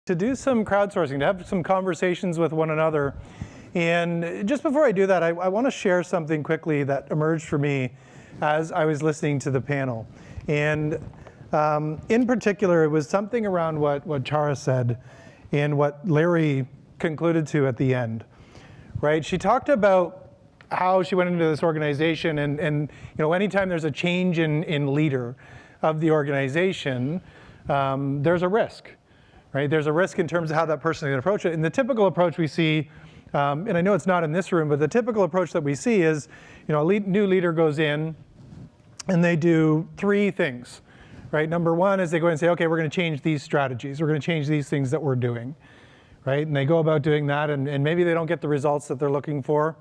to do some crowdsourcing, to have some conversations with one another. And just before I do that, I want to share something quickly that emerged for me as I was listening to the panel. And in particular, it was something around what Chara said and what Larry concluded to at the end, right? She talked about how she went into this organization and anytime there's a change in leader of the organization, there's a risk, right? There's a risk in terms of how that person is going to approach it. And the typical approach we see, and I know it's not in this room, but the typical approach that we see is, a new leader goes in and they do three things, right? Number one is they go and say, okay, we're going to change these strategies. We're going to change these things that we're doing, right? And they go about doing that, and maybe they don't get the results that they're looking for.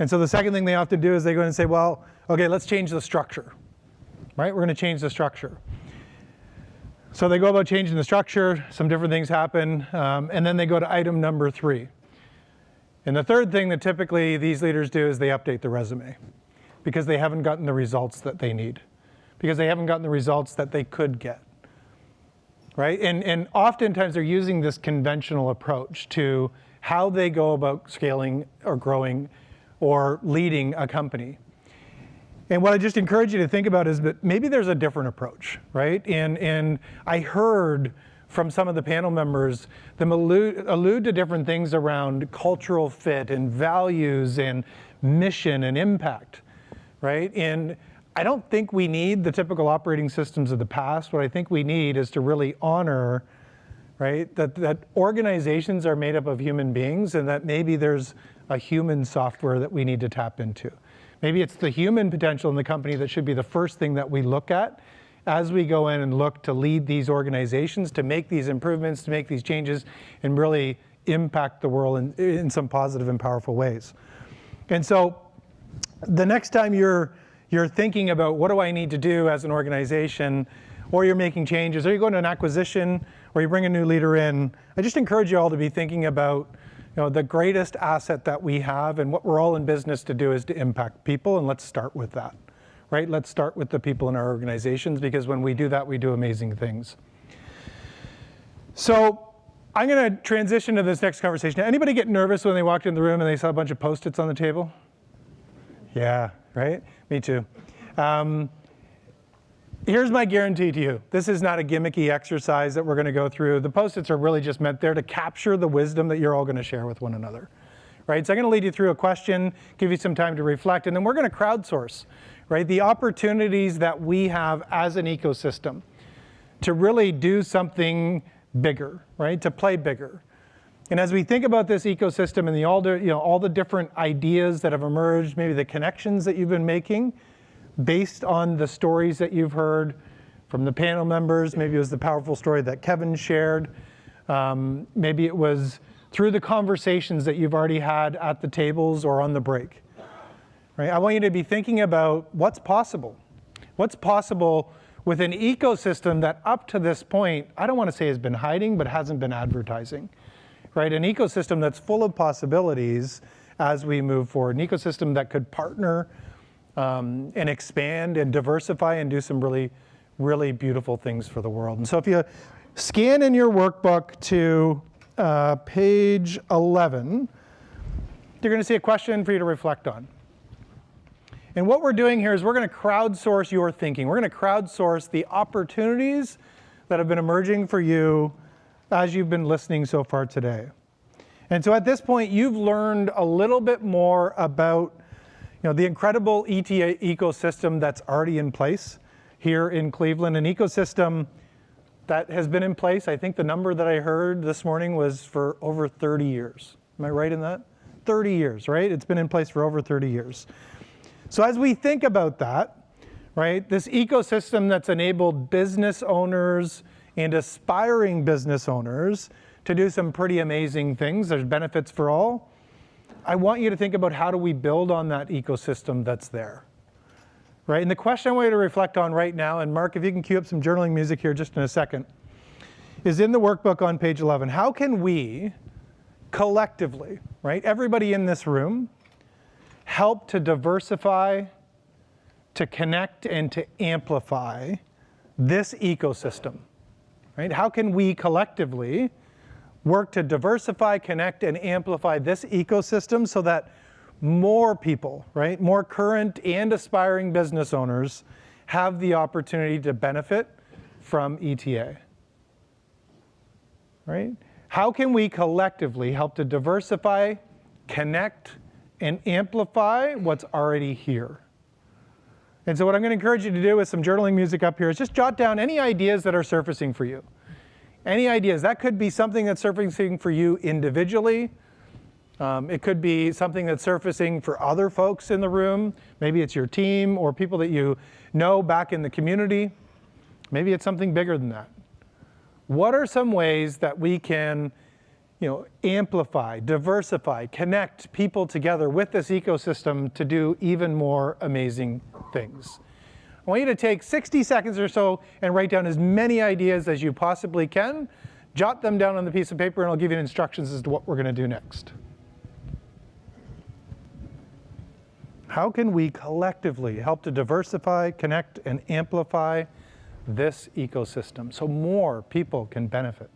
And so the second thing they often do is they go and say, well, okay, let's change the structure, right? We're going to change the structure. So they go about changing the structure, some different things happen, and then they go to item number 3. And the third thing that typically these leaders do is they update the resume because they haven't gotten the results that they need, because they haven't gotten the results that they could get, right? And oftentimes they're using this conventional approach to how they go about scaling or growing or leading a company. And what I just encourage you to think about is that maybe there's a different approach, right? And I heard from some of the panel members them allude to different things around cultural fit and values and mission and impact, right? And I don't think we need the typical operating systems of the past. What I think we need is to really honor, right, that organizations are made up of human beings and that maybe there's a human software that we need to tap into. Maybe it's the human potential in the company that should be the first thing that we look at as we go in and look to lead these organizations, to make these improvements, to make these changes, and really impact the world in some positive and powerful ways. And so the next time you're thinking about what do I need to do as an organization, or you're making changes, or you're going to an acquisition, or you bring a new leader in, I just encourage you all to be thinking about the greatest asset that we have, and what we're all in business to do is to impact people, and let's start with that, right? Let's start with the people in our organizations, because when we do that, we do amazing things. So I'm going to transition to this next conversation. Anybody get nervous when they walked in the room and they saw a bunch of Post-its on the table? Yeah, right? Me too. Here's my guarantee to you. This is not a gimmicky exercise that we're going to go through. The Post-its are really just meant there to capture the wisdom that you're all going to share with one another, right? So I'm going to lead you through a question, give you some time to reflect, and then we're going to crowdsource, right? The opportunities that we have as an ecosystem to really do something bigger, right? To play bigger. And as we think about this ecosystem and all the different ideas that have emerged, maybe the connections that you've been making, based on the stories that you've heard from the panel members, maybe it was the powerful story that Kevin shared, maybe it was through the conversations that you've already had at the tables or on the break, right? I want you to be thinking about what's possible. What's possible with an ecosystem that up to this point, I don't want to say has been hiding, but hasn't been advertising, right? An ecosystem that's full of possibilities as we move forward, an ecosystem that could partner and expand and diversify and do some really, really beautiful things for the world. And so if you scan in your workbook to page 11, you're going to see a question for you to reflect on. And what we're doing here is we're going to crowdsource your thinking. We're going to crowdsource the opportunities that have been emerging for you as you've been listening so far today. And so at this point, you've learned a little bit more about the incredible ETA ecosystem that's already in place here in Cleveland, an ecosystem that has been in place. I think the number that I heard this morning was for over 30 years. Am I right in that? 30 years, right? It's been in place for over 30 years. So as we think about that, right, this ecosystem that's enabled business owners and aspiring business owners to do some pretty amazing things, there's benefits for all. I want you to think about how do we build on that ecosystem that's there, right? And the question I want you to reflect on right now, and Mark, if you can cue up some journaling music here just in a second, is in the workbook on page 11. How can we collectively, right, everybody in this room, help to diversify, to connect, and to amplify this ecosystem, right? How can we collectively work to diversify, connect, and amplify this ecosystem so that more people, right, more current and aspiring business owners have the opportunity to benefit from ETA, right? How can we collectively help to diversify, connect, and amplify what's already here? And so what I'm going to encourage you to do with some journaling music up here is just jot down any ideas that are surfacing for you. Any ideas. That could be something that's surfacing for you individually. It could be something that's surfacing for other folks in the room. Maybe it's your team or people that you know back in the community. Maybe it's something bigger than that. What are some ways that we can, amplify, diversify, connect people together with this ecosystem to do even more amazing things? I want you to take 60 seconds or so and write down as many ideas as you possibly can. Jot them down on the piece of paper, and I'll give you instructions as to what we're going to do next. How can we collectively help to diversify, connect, and amplify this ecosystem so more people can benefit?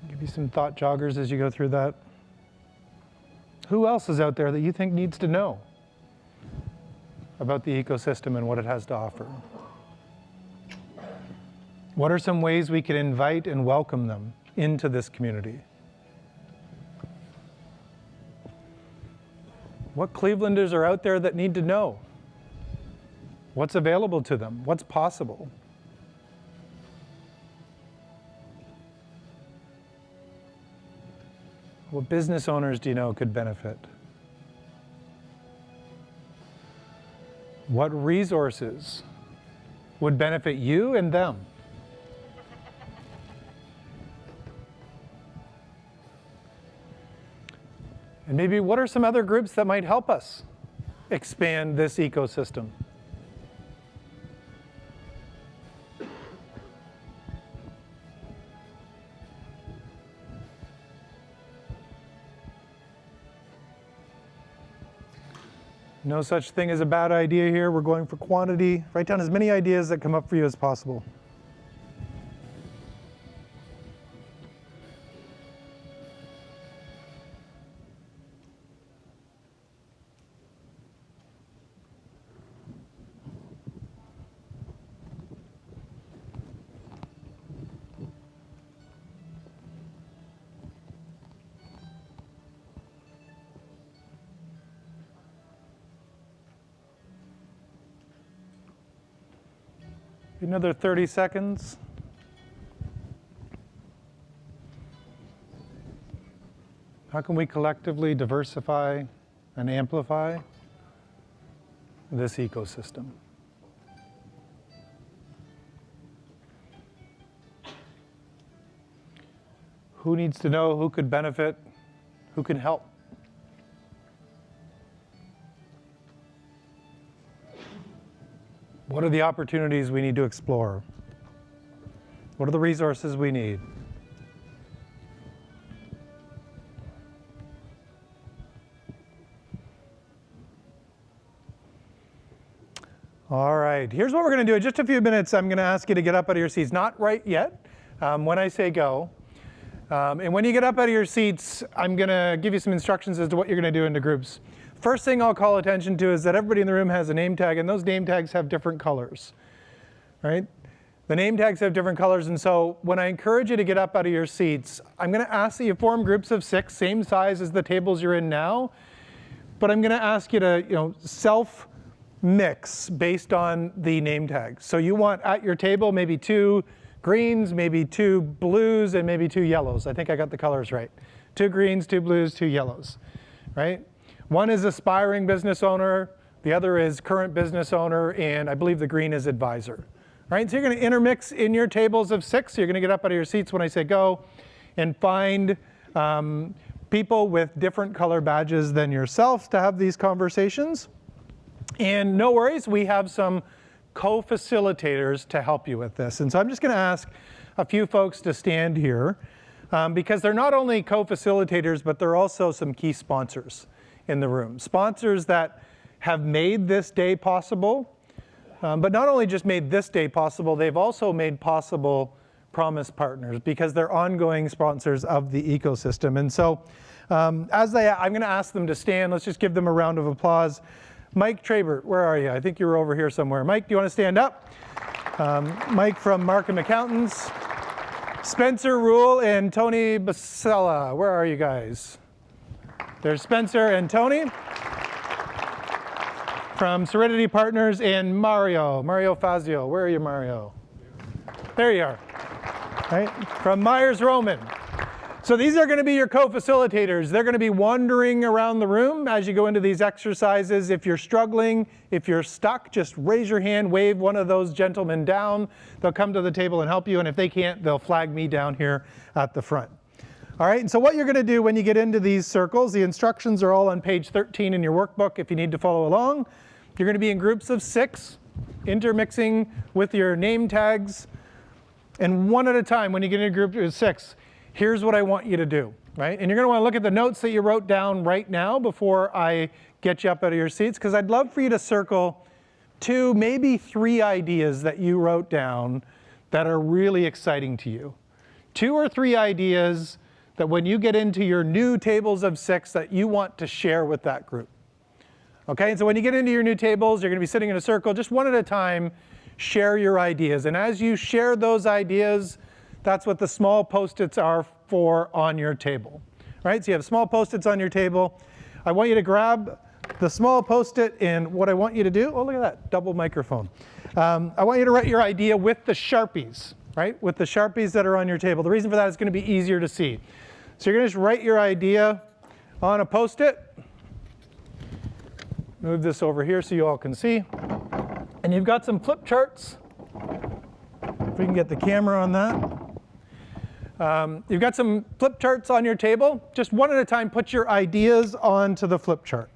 Give you some thought joggers as you go through that. Who else is out there that you think needs to know about the ecosystem and what it has to offer? What are some ways we can invite and welcome them into this community? What Clevelanders are out there that need to know? What's available to them? What's possible? What business owners do you know could benefit? What resources would benefit you and them? And maybe what are some other groups that might help us expand this ecosystem? No such thing as a bad idea here. We're going for quantity. Write down as many ideas that come up for you as possible. Another 30 seconds. How can we collectively diversify and amplify this ecosystem? Who needs to know? Who could benefit? Who can help? What are the opportunities we need to explore? What are the resources we need? All right, here's what we're going to do. In just a few minutes, I'm going to ask you to get up out of your seats. Not right yet, when I say go. And when you get up out of your seats, I'm going to give you some instructions as to what you're going to do into groups. First thing I'll call attention to is that everybody in the room has a name tag, and those name tags have different colors, right? The name tags have different colors, and so when I encourage you to get up out of your seats, I'm going to ask that you form groups of 6, same size as the tables you're in now, but I'm going to ask you to, self-mix based on the name tags. So you want at your table maybe 2 greens, maybe 2 blues, and maybe 2 yellows. I think I got the colors right. 2 greens, 2 blues, 2 yellows, right? One is aspiring business owner, the other is current business owner, and I believe the green is advisor. Right? So you're going to intermix in your tables of 6. So you're going to get up out of your seats when I say go and find people with different color badges than yourself to have these conversations. And no worries, we have some co-facilitators to help you with this. And so I'm just going to ask a few folks to stand here. because they're not only co-facilitators, but they're also some key sponsors in the room. Sponsors that have made this day possible, but not only just made this day possible, they've also made possible Promise partners because they're ongoing sponsors of the ecosystem. And so I'm going to ask them to stand. Let's just give them a round of applause. Mike Trabert, where are you? I think you were over here somewhere. Mike, do you want to stand up? Mike from Markham Accountants. Spencer Rule and Tony Basella, where are you guys? There's Spencer and Tony from Serenity Partners, and Mario Fazio. Where are you, Mario? There you are. Right? From Myers Roman. So these are going to be your co-facilitators. They're going to be wandering around the room as you go into these exercises. If you're struggling, if you're stuck, just raise your hand, wave one of those gentlemen down. They'll come to the table and help you, and if they can't, they'll flag me down here at the front. All right, and so what you're going to do when you get into these circles, the instructions are all on page 13 in your workbook if you need to follow along. You're going to be in groups of 6, intermixing with your name tags. And one at a time, when you get in a group of 6, here's what I want you to do, right? And you're going to want to look at the notes that you wrote down right now before I get you up out of your seats, because I'd love for you to circle 2, maybe 3 ideas that you wrote down that are really exciting to you. 2 or 3 ideas that when you get into your new tables of 6 that you want to share with that group. Okay, and so when you get into your new tables, you're going to be sitting in a circle, just one at a time, share your ideas. And as you share those ideas, that's what the small Post-its are for on your table. Right? So you have small Post-its on your table. I want you to grab the small Post-it, and what I want you to do, oh, look at that, double microphone. I want you to write your idea with the Sharpies, right? With the Sharpies that are on your table. The reason for that is going to be easier to see. So you're going to just write your idea on a Post-it. Move this over here so you all can see. And you've got some flip charts. If we can get the camera on that. You've got some flip charts on your table. Just one at a time, put your ideas onto the flip chart.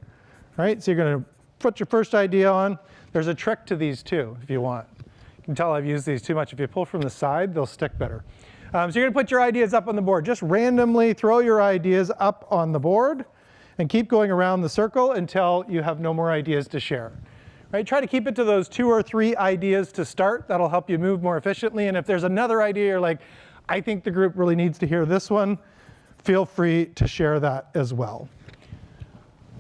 All right, so you're going to put your first idea on. There's a trick to these too, if you want. You can tell I've used these too much. If you pull from the side, they'll stick better. So you're going to put your ideas up on the board. Just randomly throw your ideas up on the board and keep going around the circle until you have no more ideas to share. Right? Try to keep it to those 2 or 3 ideas to start. That'll help you move more efficiently. And if there's another idea you're like, I think the group really needs to hear this one, feel free to share that as well.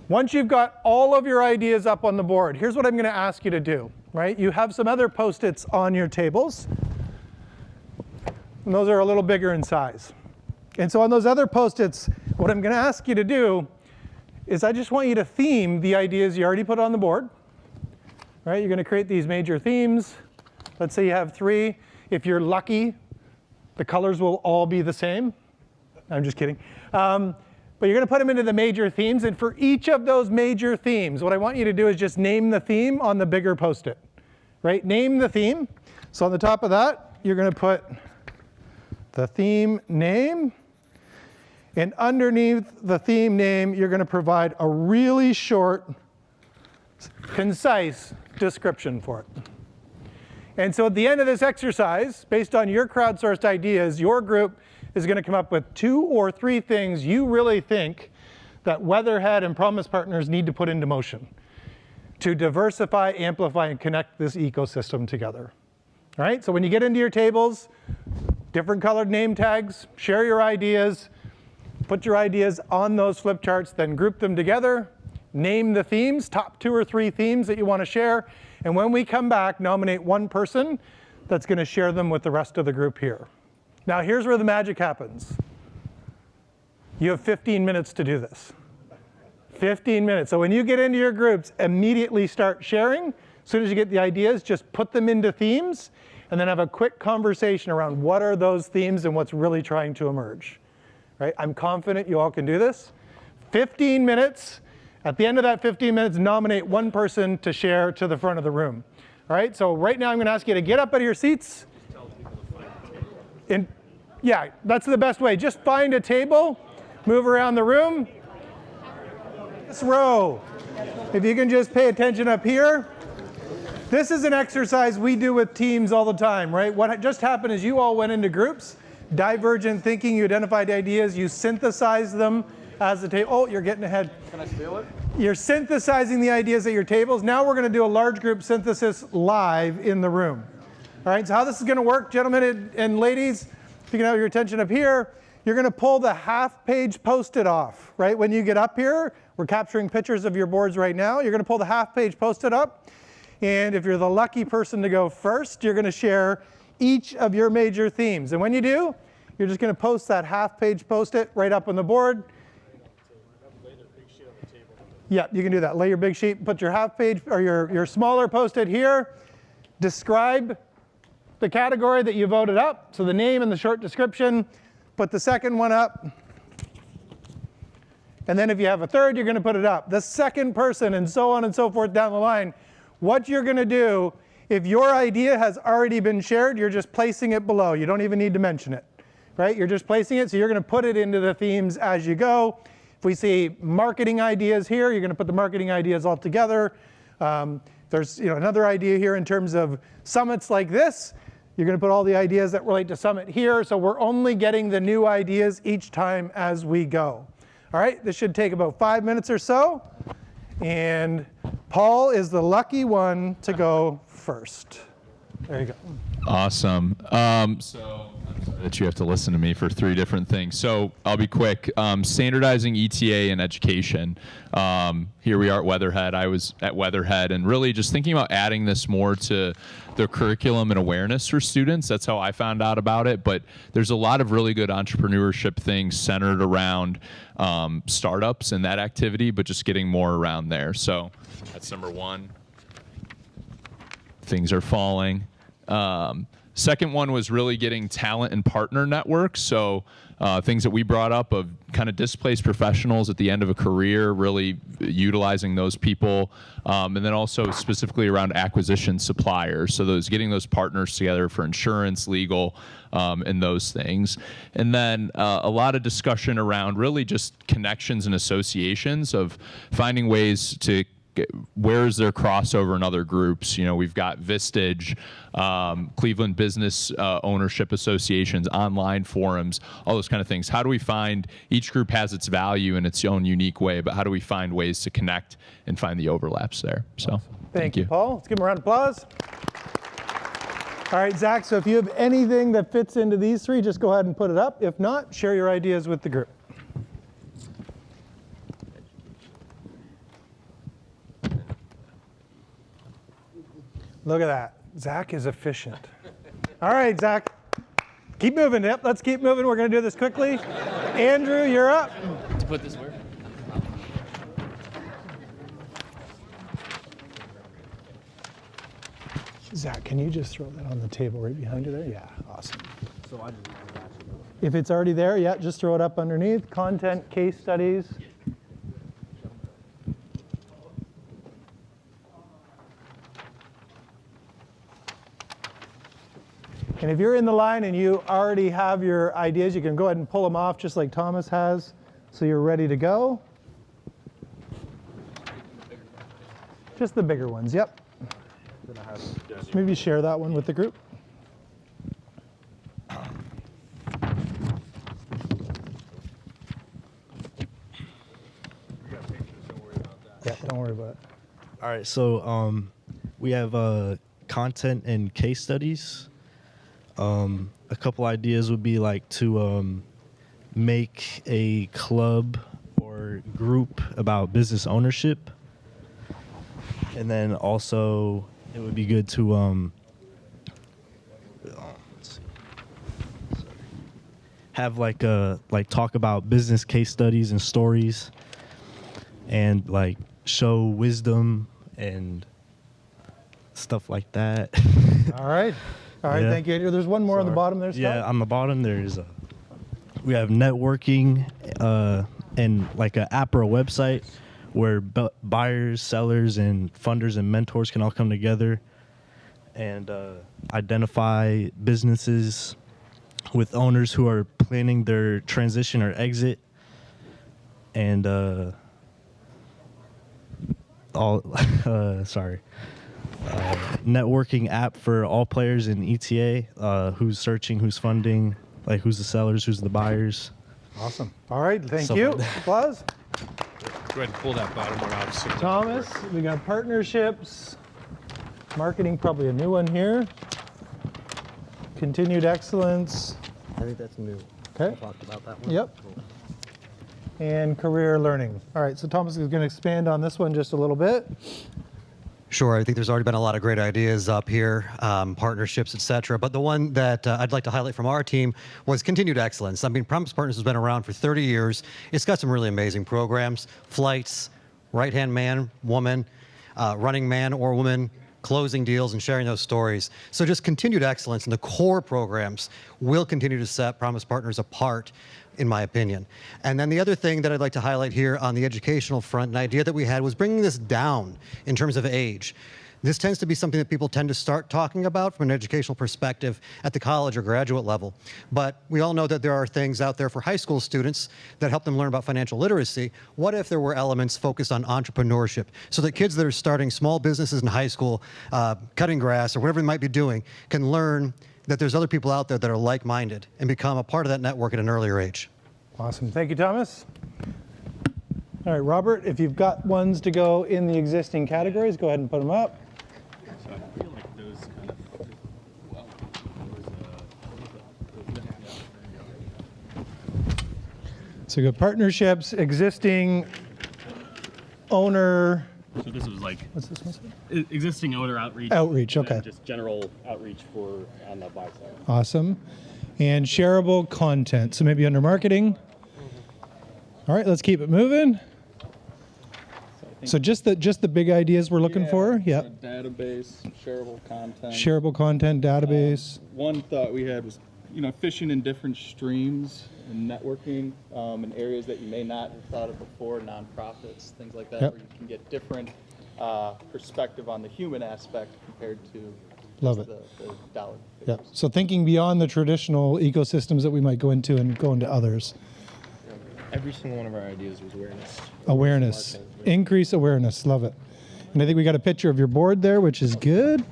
Once you've got all of your ideas up on the board, here's what I'm going to ask you to do. Right? You have some other Post-its on your tables. And those are a little bigger in size. And so on those other Post-its, what I'm going to ask you to do is I just want you to theme the ideas you already put on the board. Right? You're going to create these major themes. Let's say you have 3. If you're lucky, the colors will all be the same. I'm just kidding. But you're going to put them into the major themes. And for each of those major themes, what I want you to do is just name the theme on the bigger Post-it. Right? Name the theme. So on the top of that, you're going to put the theme name. And underneath the theme name, you're going to provide a really short, concise description for it. And so at the end of this exercise, based on your crowdsourced ideas, your group is going to come up with 2 or 3 things you really think that Weatherhead and Promise partners need to put into motion to diversify, amplify, and connect this ecosystem together. All right, so when you get into your tables, different colored name tags, share your ideas, put your ideas on those flip charts, then group them together. Name the themes, top 2 or 3 themes that you want to share. And when we come back, nominate one person that's going to share them with the rest of the group here. Now, here's where the magic happens. You have 15 minutes to do this. 15 minutes. So when you get into your groups, immediately start sharing. As soon as you get the ideas, just put them into themes, and then have a quick conversation around what are those themes and what's really trying to emerge. Right? I'm confident you all can do this. 15 minutes. At the end of that 15 minutes, nominate one person to share to the front of the room. All right, so right now I'm going to ask you to get up out of your seats. Just tell people to find a table. Yeah, that's the best way. Just find a table, move around the room. This row, if you can just pay attention up here. This is an exercise we do with teams all the time, right? What just happened is you all went into groups. divergent thinking. You identified ideas. You synthesize them as the table. Oh, you're getting ahead. Can I steal it? You're synthesizing the ideas at your tables. Now we're going to do a large group synthesis live in the room. All right, so how this is going to work, gentlemen and ladies, if you can have your attention up here, you're going to pull the half-page Post-it off, right? When you get up here, we're capturing pictures of your boards right now. You're going to pull the half-page Post-it up. And if you're the lucky person to go first, you're going to share each of your major themes. And when you do, you're just going to post that half-page Post-it right up on the board. Yeah, you can do that. Lay your big sheet, put your half-page or your smaller Post-it here. Describe the category that you voted up, so the name and the short description. Put the second one up. And then if you have a third, you're going to put it up. The second person, and so on and so forth down the line. What you're going to do, if your idea has already been shared, you're just placing it below. You don't even need to mention it, right? You're just placing it, so you're going to put it into the themes as you go. If we see marketing ideas here, you're going to put the marketing ideas all together. There's another idea here in terms of summits like this. You're going to put all the ideas that relate to summit here. So we're only getting the new ideas each time as we go. All right, this should take about 5 minutes or so. And Paul is the lucky one to go first. There you go. Awesome. So I'm sorry that you have to listen to me for 3 different things. So I'll be quick. Standardizing ETA in education. Here we are at Weatherhead. I was at Weatherhead, and really just thinking about adding this more to the curriculum and awareness for students. That's how I found out about it. But there's a lot of really good entrepreneurship things centered around startups and that activity, but just getting more around there. So that's number 1. Things are falling. Second one was really getting talent and partner networks. So things that we brought up of kind of displaced professionals at the end of a career, really utilizing those people. And then also specifically around acquisition suppliers. So getting those partners together for insurance, legal, and those things. And then a lot of discussion around really just connections and associations of finding ways to where is there crossover in other groups? We've got Vistage, Cleveland Business Ownership Associations, online forums, all those kind of things. How do we find, each group has its value in its own unique way, but how do we find ways to connect and find the overlaps there? So awesome. Thank you, Paul. Let's give him a round of applause. All right, Zach, so if you have anything that fits into these 3, just go ahead and put it up. If not, share your ideas with the group. Look at that. Zach is efficient. All right, Zach. Keep moving. Yep, let's keep moving. We're going to do this quickly. Andrew, you're up. To put this where? Zach, can you just throw that on the table right behind you there? Yeah, awesome. If it's already there, yeah, just throw it up underneath. Content, case studies. And if you're in the line and you already have your ideas, you can go ahead and pull them off just like Thomas has, so you're ready to go. Just the bigger ones, yep. Maybe share that one with the group. Yeah, don't worry about it. All right, so we have content and case studies. A couple ideas would be like to make a club or group about business ownership. And then also it would be good to have like talk about business case studies and stories and like show wisdom and stuff like that. All right. All right, Yeah. thank you, Andrew. There's one more on the bottom there, Scott. Yeah, on the bottom there's we have networking and like an app or a website where buyers, sellers, and funders and mentors can all come together and identify businesses with owners who are planning their transition or exit, and networking app for all players in ETA, who's searching, who's funding, like who's the sellers, who's the buyers. Awesome. All right, thank Stuff you. like that. Applause. Go ahead and pull that bottom one out. So that Thomas, we got partnerships. Marketing, probably a new one here. Continued excellence. I think that's new. Okay. I talked about that one. Yep. And career learning. All right, so Thomas is going to expand on this one just a little bit. Sure, I think there's already been a lot of great ideas up here, partnerships, et cetera. But the one that I'd like to highlight from our team was continued excellence. I mean, Promise Partners has been around for 30 years. It's got some really amazing programs, flights, right-hand man, woman, running man or woman, closing deals and sharing those stories. So just continued excellence in the core programs will continue to set Promise Partners apart, in my opinion. And then the other thing that I'd like to highlight here on the educational front, an idea that we had was bringing this down in terms of age. This tends to be something that people tend to start talking about from an educational perspective at the college or graduate level. But we all know that there are things out there for high school students that help them learn about financial literacy. What if there were elements focused on entrepreneurship so that kids that are starting small businesses in high school, cutting grass or whatever they might be doing, can learn that there's other people out there that are like-minded and become a part of that network at an earlier age. Awesome. Thank you, Thomas. All right, Robert, if you've got ones to go in the existing categories, go ahead and put them up. So I feel like those kind of, well, So we got partnerships, existing owner. so this was like What's this one? existing owner outreach. Outreach, and then okay. Just general outreach for on the buy side. Awesome. And shareable content. So maybe under marketing. All right, let's keep it moving. So just the big ideas we're looking for. Yeah. So database, shareable content. Shareable content database. One thought we had was, fishing in different streams and networking in areas that you may not have thought of before, nonprofits, things like that, Yep. where you can get different perspective on the human aspect compared to Love just it. the dollar Yeah. figures. So thinking beyond the traditional ecosystems that we might go into and go into others. Every single one of our ideas was awareness. Awareness. Increase awareness. Love it. And I think we got a picture of your board there, which is good.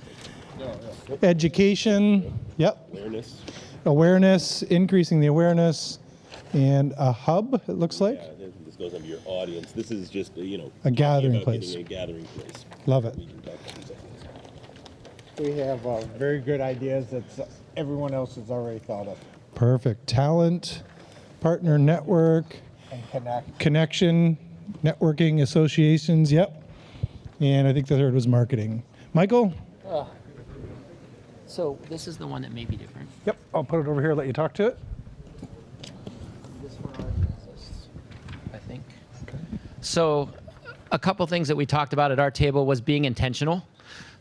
Education. Yep. Awareness. Awareness, increasing the awareness. And a hub, it looks like. Yeah, this goes under your audience. This is just, A gathering about place. getting a gathering place. Love it. We can talk about these ideas. We have very good ideas that everyone else has already thought of. Perfect. Talent, partner network, And connect. connection, networking, associations. Yep. And I think the third was marketing. Michael? So this is the one that may be different. Yep. I'll put it over here, let you talk to it. This one already exists, I think. So a couple things that we talked about at our table was being intentional.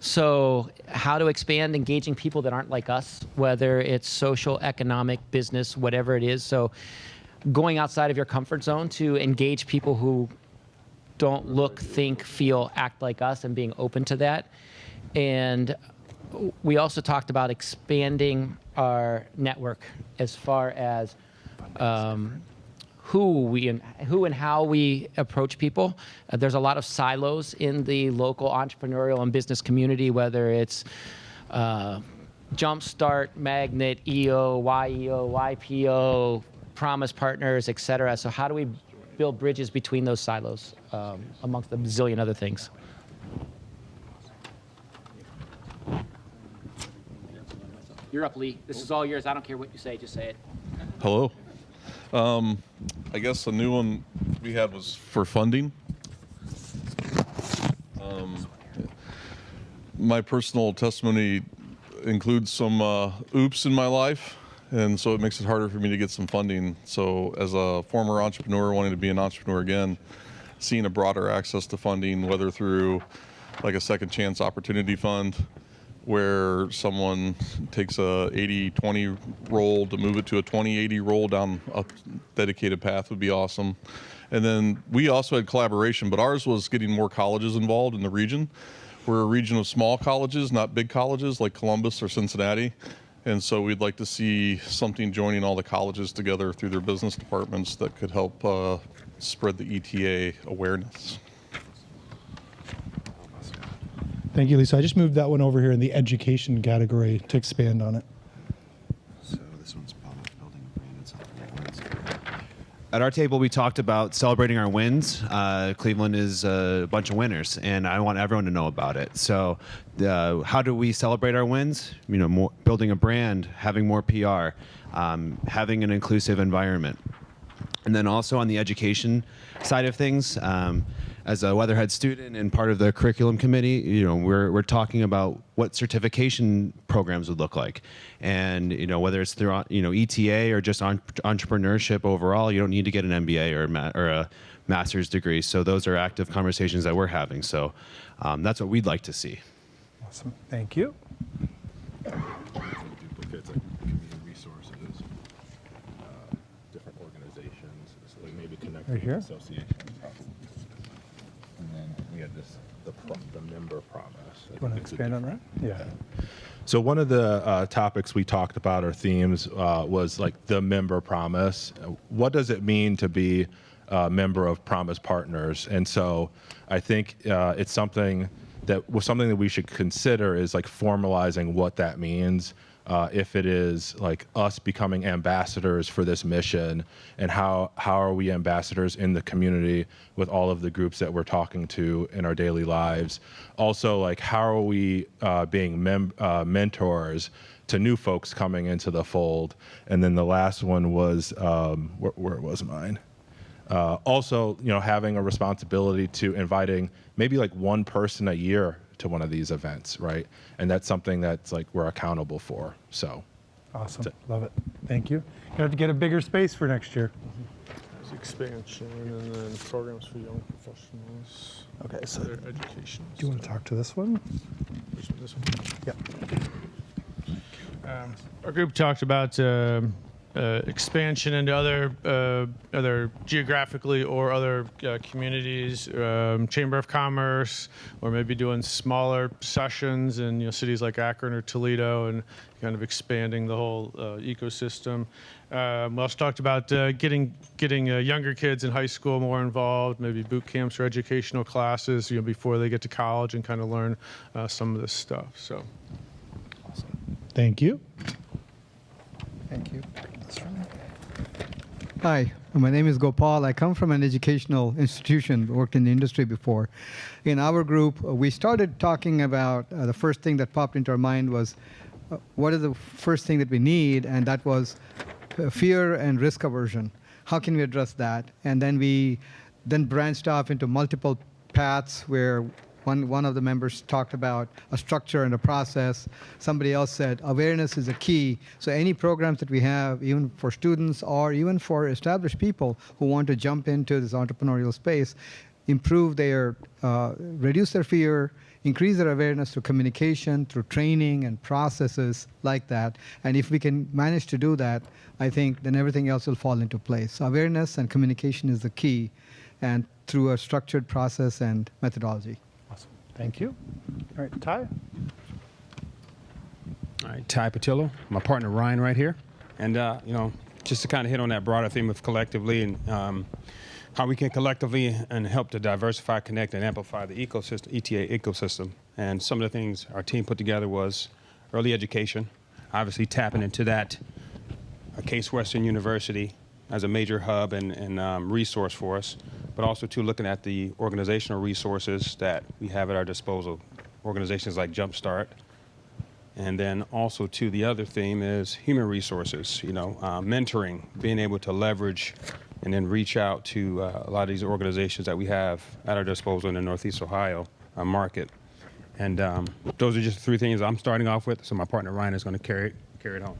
So how to expand engaging people that aren't like us, whether it's social, economic, business, whatever it is. So going outside of your comfort zone to engage people who don't look, think, feel, act like us and being open to that. And we also talked about expanding our network as far as who and how we approach people. There's a lot of silos in the local entrepreneurial and business community, whether it's Jumpstart, Magnet, EO, YEO, YPO, Promise Partners, et cetera. So how do we build bridges between those silos amongst a bazillion other things? You're up, Lee. This is all yours. I don't care what you say. Just say it. Hello. I guess a new one we had was for funding. My personal testimony includes some oops in my life, and so it makes it harder for me to get some funding. So as a former entrepreneur wanting to be an entrepreneur again, seeing a broader access to funding, whether through like a second chance opportunity fund, where someone takes a 80-20 roll to move it to a 20-80 roll down a dedicated path would be awesome. And then we also had collaboration, but ours was getting more colleges involved in the region. We're a region of small colleges, not big colleges like Columbus or Cincinnati. And so we'd like to see something joining all the colleges together through their business departments that could help spread the ETA awareness. Thank you, Lisa. I just moved that one over here in the education category to expand on it. So this one's Promise Building at our table, we talked about celebrating our wins. Cleveland is a bunch of winners, and I want everyone to know about it. So, how do we celebrate our wins? More, building a brand, having more PR, having an inclusive environment, and then also on the education side of things. As a Weatherhead student and part of the curriculum committee, we're talking about what certification programs would look like, and whether it's through ETA or just entrepreneurship overall, you don't need to get an MBA or a master's degree. So those are active conversations that we're having. So that's what we'd like to see. Awesome, thank you. Duplicates like community resources, different organizations, so they may be connected Right here? with associations. And then we had the member promise. You want to expand on that? Yeah. So one of the topics we talked about, or themes, was like the member promise. What does it mean to be a member of Promise Partners? And so I think it's something that we should consider is like formalizing what that means. If it is like us becoming ambassadors for this mission, and how are we ambassadors in the community with all of the groups that we're talking to in our daily lives. Also, like how are we being mentors to new folks coming into the fold. And then the last one was, where was mine? Also, having a responsibility to inviting maybe like one person a year to one of these events, right? And that's something that's like we're accountable for. So awesome, love it. Thank you. You have to get a bigger space for next year. There's expansion and then programs for young professionals. Okay, so their education. Do you want to talk to this one? This one? Yeah. Our group talked about expansion into other geographically or other communities, Chamber of Commerce, or maybe doing smaller sessions in cities like Akron or Toledo, and kind of expanding the whole ecosystem. We also talked about getting younger kids in high school more involved, maybe boot camps or educational classes, before they get to college, and kind of learn some of this stuff. So, awesome. Thank you. Thank you. Hi, my name is Gopal. I come from an educational institution, worked in the industry before. In our group, we started talking about the first thing that popped into our mind was what is the first thing that we need, and that was fear and risk aversion. How can we address that? And then we branched off into multiple paths where one of the members talked about a structure and a process. Somebody else said awareness is a key. So any programs that we have, even for students or even for established people who want to jump into this entrepreneurial space, improve their, reduce their fear, increase their awareness through communication, through training and processes like that. And if we can manage to do that, I think then everything else will fall into place. So awareness and communication is the key, and through a structured process and methodology. Thank you. All right, Ty. All right, Ty Patillo, my partner Ryan right here. And, just to kind of hit on that broader theme of collectively and how we can collectively and help to diversify, connect, and amplify the ecosystem, ETA ecosystem. And some of the things our team put together was early education, obviously tapping into that, Case Western University as a major hub and resource for us, but also too looking at the organizational resources that we have at our disposal, organizations like Jumpstart. And then also too, the other theme is human resources, mentoring, being able to leverage and then reach out to a lot of these organizations that we have at our disposal in the Northeast Ohio market. And those are just three things I'm starting off with, so my partner Ryan is going to carry it home.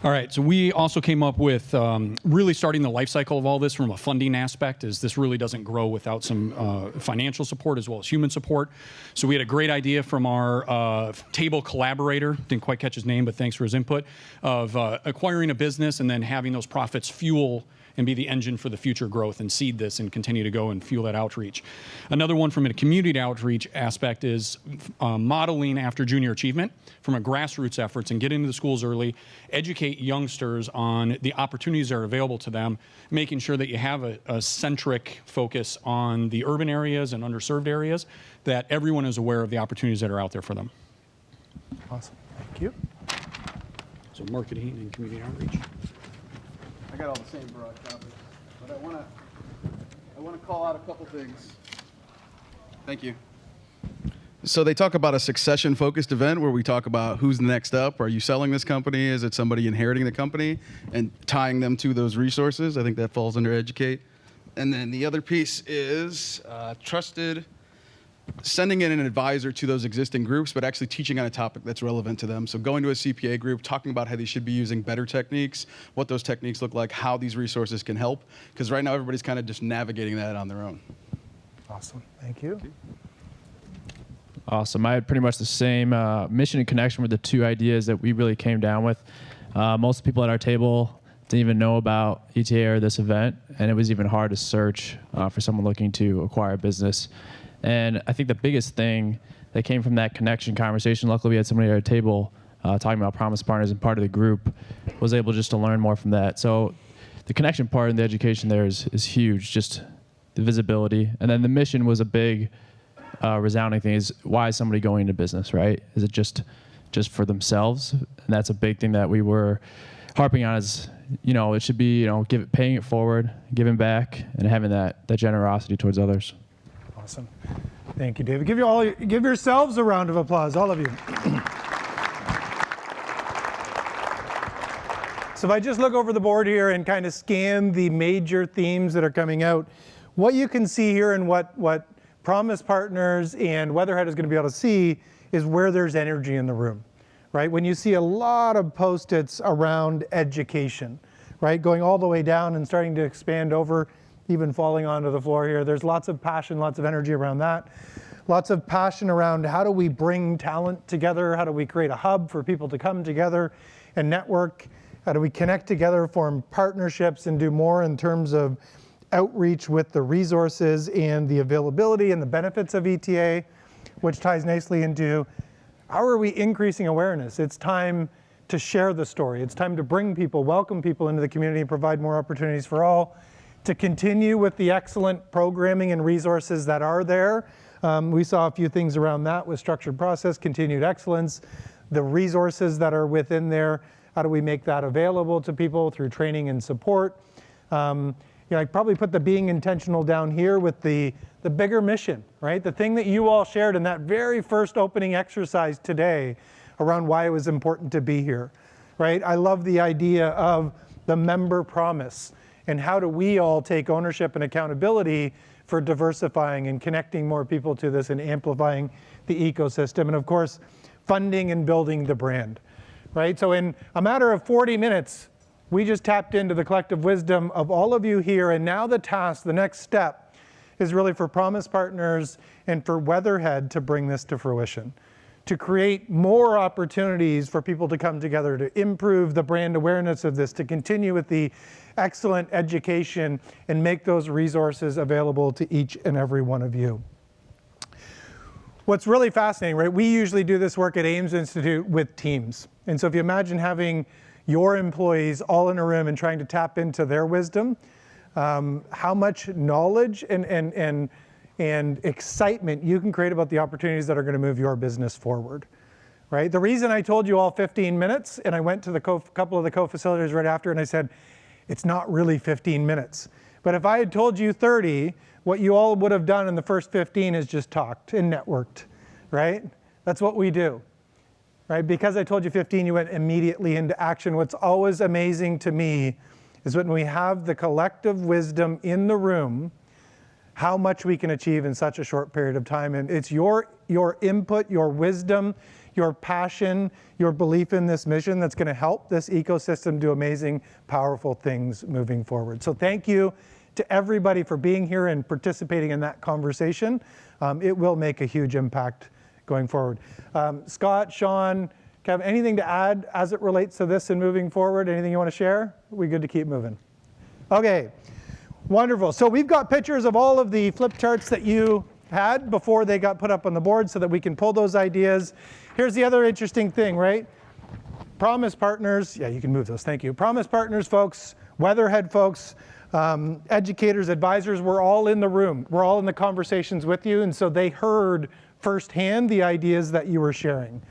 All right, so we also came up with really starting the life cycle of all this from a funding aspect, as this really doesn't grow without some financial support as well as human support. So we had a great idea from our table collaborator, didn't quite catch his name, but thanks for his input, of acquiring a business and then having those profits fuel and be the engine for the future growth and seed this and continue to go and fuel that outreach. Another one from a community outreach aspect is modeling after junior achievement from a grassroots efforts and get into the schools early, educate youngsters on the opportunities that are available to them, making sure that you have a centric focus on the urban areas and underserved areas, that everyone is aware of the opportunities that are out there for them. Awesome, thank you. So marketing and community outreach. I got all the same broad topics. but I want to call out a couple things. Thank you. So they talk about a succession-focused event where we talk about who's next up. Are you selling this company? Is it somebody inheriting the company and tying them to those resources? I think that falls under educate. And then the other piece is trusted, sending in an advisor to those existing groups, but actually teaching on a topic that's relevant to them. So going to a CPA group, talking about how they should be using better techniques, what those techniques look like, how these resources can help. Because right now everybody's kind of just navigating that on their own. Awesome. Thank you. Awesome. I had pretty much the same mission and connection with the two ideas that we really came down with. Most people at our table didn't even know about ETA or this event, and it was even hard to search for someone looking to acquire a business. And I think the biggest thing that came from that connection conversation, luckily we had somebody at our table talking about Promise Partners and part of the group, was able just to learn more from that. So the connection part and the education there is huge, just the visibility. And then the mission was a big resounding thing, is why is somebody going into business, right? Is it just for themselves? And that's a big thing that we were harping on, is, it should be, paying it forward, giving back, and having that generosity towards others. Awesome. Thank you, David. Give yourselves a round of applause, all of you. So if I just look over the board here and kind of scan the major themes that are coming out, what you can see here and what Promise Partners and Weatherhead is going to be able to see is where there's energy in the room, right? When you see a lot of Post-its around education, right? Going all the way down and starting to expand over, even falling onto the floor here. There's lots of passion, lots of energy around that. Lots of passion around how do we bring talent together? How do we create a hub for people to come together and network? How do we connect together, form partnerships, and do more in terms of outreach with the resources and the availability and the benefits of ETA, which ties nicely into how are we increasing awareness? It's time to share the story. It's time to bring people, welcome people into the community, and provide more opportunities for all, to continue with the excellent programming and resources that are there. We saw a few things around that with structured process, continued excellence, the resources that are within there. How do we make that available to people through training and support? I probably put the being intentional down here with the bigger mission, right? The thing that you all shared in that very first opening exercise today around why it was important to be here, right? I love the idea of the member promise and how do we all take ownership and accountability for diversifying and connecting more people to this and amplifying the ecosystem, and of course, funding and building the brand, right? So in a matter of 40 minutes, we just tapped into the collective wisdom of all of you here, and now the task, the next step, is really for Promise Partners and for Weatherhead to bring this to fruition, to create more opportunities for people to come together, to improve the brand awareness of this, to continue with the excellent education and make those resources available to each and every one of you. What's really fascinating, right? We usually do this work at Ames Institute with teams. And so if you imagine having your employees all in a room and trying to tap into their wisdom, how much knowledge and excitement you can create about the opportunities that are going to move your business forward, right? The reason I told you all 15 minutes, and I went to the couple of the co-facilitators right after, and I said, it's not really 15 minutes. But if I had told you 30, what you all would have done in the first 15 is just talked and networked, right? That's what we do. Right? Because I told you 15, you went immediately into action. What's always amazing to me is when we have the collective wisdom in the room, how much we can achieve in such a short period of time. And it's your input, your wisdom, your passion, your belief in this mission that's going to help this ecosystem do amazing, powerful things moving forward. So thank you to everybody for being here and participating in that conversation. It will make a huge impact going forward. Scott, Sean, Kevin, anything to add as it relates to this and moving forward? Anything you want to share? We good to keep moving? Okay, wonderful. So we've got pictures of all of the flip charts that you had before they got put up on the board so that we can pull those ideas. Here's the other interesting thing, right? Promise Partners, yeah, you can move those, thank you. Promise Partners folks, Weatherhead folks, educators, advisors, we're all in the room. We're all in the conversations with you, and so they heard firsthand the ideas that you were sharing.